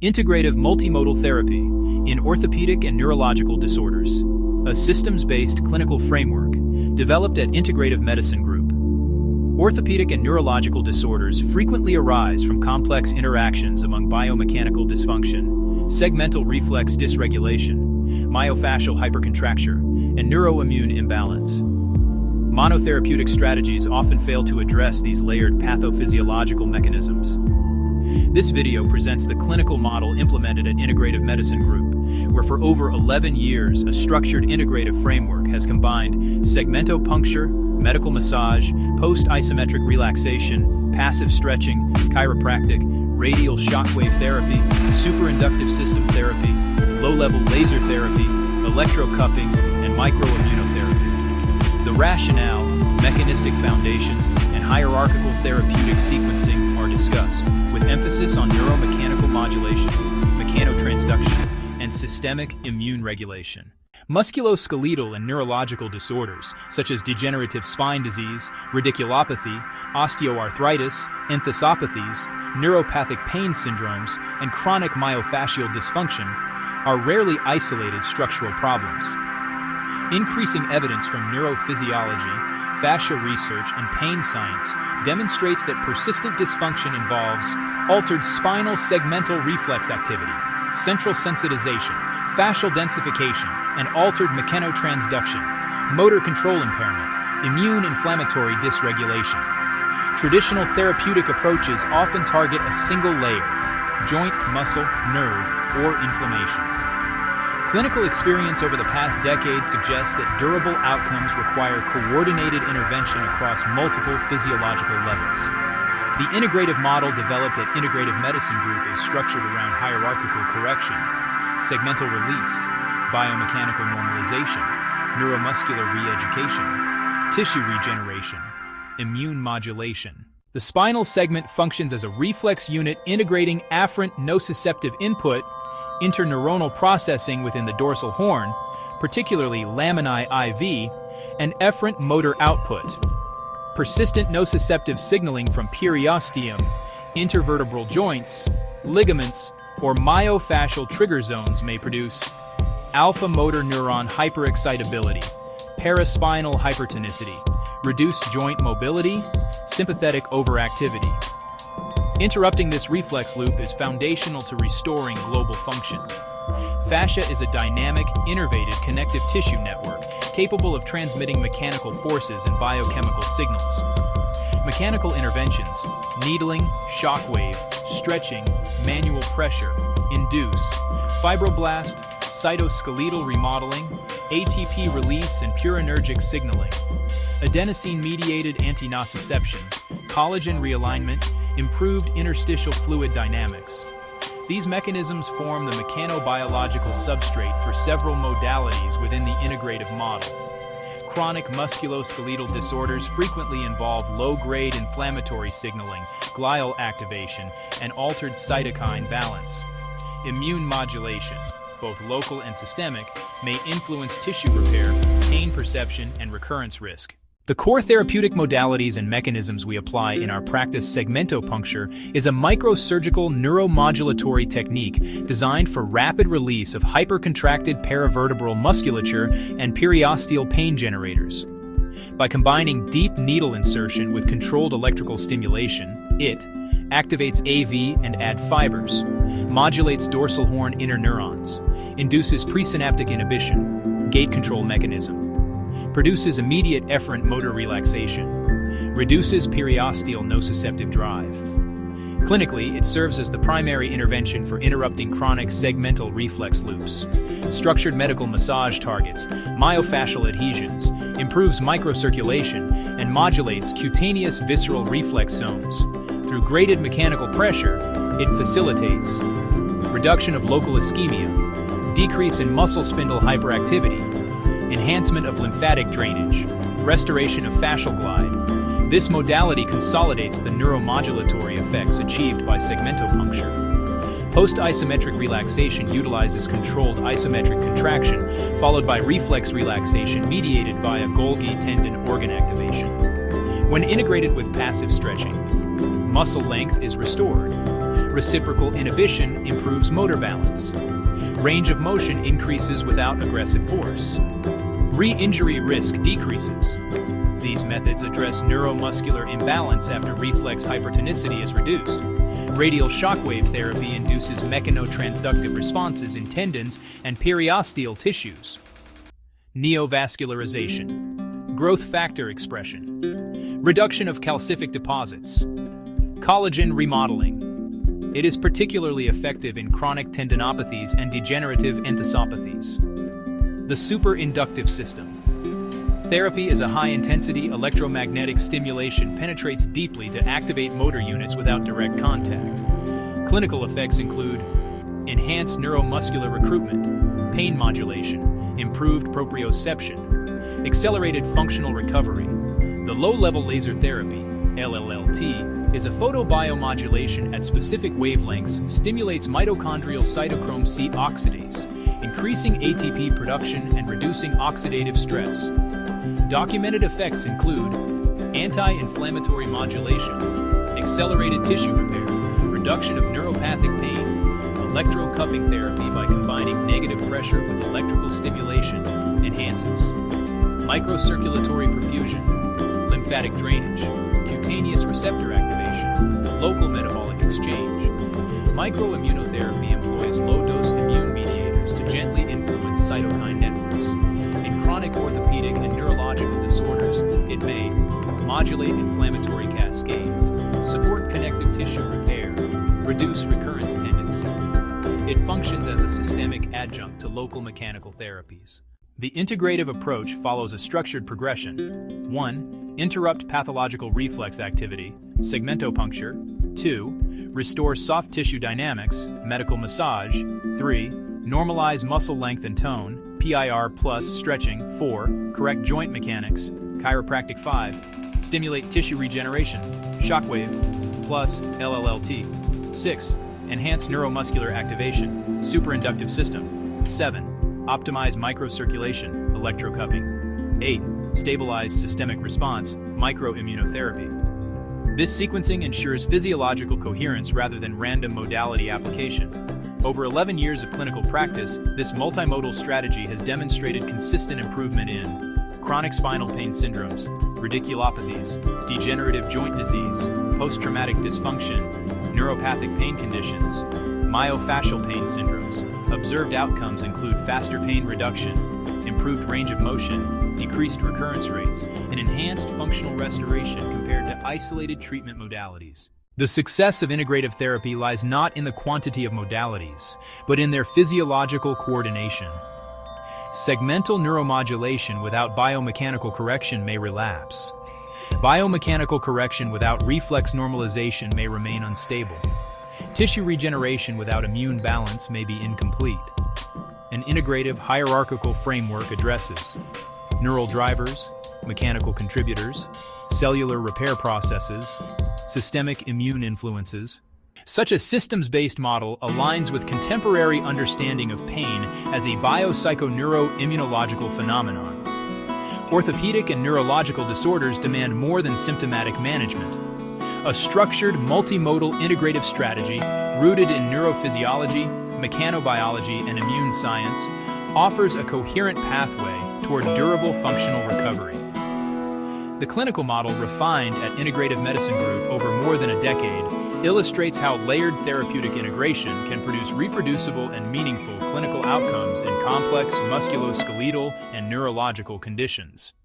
Integrative multimodal therapy in orthopedic and neurological disorders, a systems-based clinical framework developed at Integrative Medicine Group. Orthopedic and neurological disorders frequently arise from complex interactions among biomechanical dysfunction, segmental reflex dysregulation, myofascial hypercontracture, and neuroimmune imbalance. Monotherapeutic strategies often fail to address these layered pathophysiological mechanisms. This video presents the clinical model implemented at Integrative Medicine Group, where for over 11 years a structured integrative framework has combined segmentopuncture, medical massage, post-isometric relaxation, passive stretching, chiropractic, radial shockwave therapy, superinductive system therapy, low-level laser therapy, electro-cupping, and micro-immunotherapy. The rationale, mechanistic foundations, and hierarchical therapeutic sequencing are discussed, with emphasis on neuro-mechanical modulation, mechanotransduction, and systemic immune regulation. Musculoskeletal and neurological disorders, such as degenerative spine disease, radiculopathy, osteoarthritis, enthesopathies, neuropathic pain syndromes, and chronic myofascial dysfunction, are rarely isolated structural problems. Increasing evidence from neurophysiology, fascia research, and pain science demonstrates that persistent dysfunction involves altered spinal segmental reflex activity, central sensitization, fascial densification, and altered mechanotransduction, motor control impairment, immune inflammatory dysregulation. Traditional therapeutic approaches often target a single layer: joint, muscle, nerve, or inflammation. Clinical experience over the past decade suggests that durable outcomes require coordinated intervention across multiple physiological levels. The integrative model developed at Integrative Medicine Group is structured around hierarchical correction, segmental release, biomechanical normalization, neuromuscular re-education, tissue regeneration, immune modulation. The spinal segment functions as a reflex unit integrating afferent nociceptive input, interneuronal processing within the dorsal horn, particularly laminae IV, and efferent motor output. Persistent nociceptive signaling from periosteum, intervertebral joints, ligaments, or myofascial trigger zones may produce alpha motor neuron hyperexcitability, paraspinal hypertonicity, reduced joint mobility, sympathetic overactivity. Interrupting this reflex loop is foundational to restoring global function. Fascia is a dynamic, innervated connective tissue network capable of transmitting mechanical forces and biochemical signals. Mechanical interventions, needling, shockwave, stretching, manual pressure, induce fibroblast, cytoskeletal remodeling, ATP release, and purinergic signaling, adenosine-mediated anti-nociception, collagen realignment, improved interstitial fluid dynamics. These mechanisms form the mechanobiological substrate for several modalities within the integrative model. Chronic musculoskeletal disorders frequently involve low-grade inflammatory signaling, glial activation, and altered cytokine balance. Immune modulation, both local and systemic, may influence tissue repair, pain perception, and recurrence risk. The core therapeutic modalities and mechanisms we apply in our practice. Segmentopuncture is a microsurgical neuromodulatory technique designed for rapid release of hypercontracted paravertebral musculature and periosteal pain generators. By combining deep needle insertion with controlled electrical stimulation, it activates AV and add fibers, modulates dorsal horn interneurons, induces presynaptic inhibition, gate control mechanism, produces immediate efferent motor relaxation, reduces periosteal nociceptive drive. Clinically, it serves as the primary intervention for interrupting chronic segmental reflex loops. Structured medical massage targets myofascial adhesions, improves microcirculation, and modulates cutaneous visceral reflex zones. Through graded mechanical pressure, it facilitates reduction of local ischemia, decrease in muscle spindle hyperactivity, enhancement of lymphatic drainage, restoration of fascial glide. This modality consolidates the neuromodulatory effects achieved by segmentopuncture. Post-isometric relaxation utilizes controlled isometric contraction, followed by reflex relaxation mediated via Golgi tendon organ activation. When integrated with passive stretching, muscle length is restored, Reciprocal inhibition improves motor balance. Range of motion increases without aggressive force. Re-injury risk decreases. These methods address neuromuscular imbalance after reflex hypertonicity is reduced. Radial shockwave therapy induces mechanotransductive responses in tendons and periosteal tissues. Neovascularization. Growth factor expression. Reduction of calcific deposits. Collagen remodeling. It is particularly effective in chronic tendinopathies and degenerative enthesopathies. The super-inductive system. Therapy is a high-intensity electromagnetic stimulation penetrates deeply to activate motor units without direct contact. Clinical effects include enhanced neuromuscular recruitment, pain modulation, improved proprioception, accelerated functional recovery. The low-level laser therapy, LLLT, is a photobiomodulation at specific wavelengths stimulates mitochondrial cytochrome C oxidase, increasing ATP production and reducing oxidative stress. Documented effects include anti-inflammatory modulation, accelerated tissue repair, reduction of neuropathic pain, electro-cupping therapy by combining negative pressure with electrical stimulation enhances microcirculatory perfusion, lymphatic drainage, cutaneous receptor activation, local metabolic exchange. Micro-immunotherapy employs low-dose immune mediators to gently influence cytokine networks. In chronic orthopaedic and neurological disorders, it may modulate inflammatory cascades, support connective tissue repair, reduce recurrence tendency. It functions as a systemic adjunct to local mechanical therapies. The integrative approach follows a structured progression. 1. Interrupt pathological reflex activity, segmentopuncture. 2. Restore soft tissue dynamics, medical massage. 3. Normalize muscle length and tone, PIR plus stretching. 4. Correct joint mechanics, chiropractic. 5. Stimulate tissue regeneration, Shockwave plus LLLT. 6. Enhance neuromuscular activation, superinductive system. 7. Optimize microcirculation, electro-cupping. 8. Stabilize systemic response, micro-immunotherapy. This sequencing ensures physiological coherence rather than random modality application. Over 11 years of clinical practice, this multimodal strategy has demonstrated consistent improvement in chronic spinal pain syndromes, radiculopathies, degenerative joint disease, post-traumatic dysfunction, neuropathic pain conditions, myofascial pain syndromes. Observed outcomes include faster pain reduction, improved range of motion, decreased recurrence rates, and enhanced functional restoration compared to isolated treatment modalities. The success of integrative therapy lies not in the quantity of modalities, but in their physiological coordination. Segmental neuromodulation without biomechanical correction may relapse. Biomechanical correction without reflex normalization may remain unstable. Tissue regeneration without immune balance may be incomplete. An integrative hierarchical framework addresses neural drivers, mechanical contributors, cellular repair processes, systemic immune influences. Such a systems-based model aligns with contemporary understanding of pain as a biopsychoneuroimmunological phenomenon. Orthopedic and neurological disorders demand more than symptomatic management. A structured, multimodal integrative strategy rooted in neurophysiology, mechanobiology, and immune science offers a coherent pathway toward durable functional recovery. The clinical model refined at Integrative Medicine Group over more than a decade illustrates how layered therapeutic integration can produce reproducible and meaningful clinical outcomes in complex musculoskeletal and neurological conditions.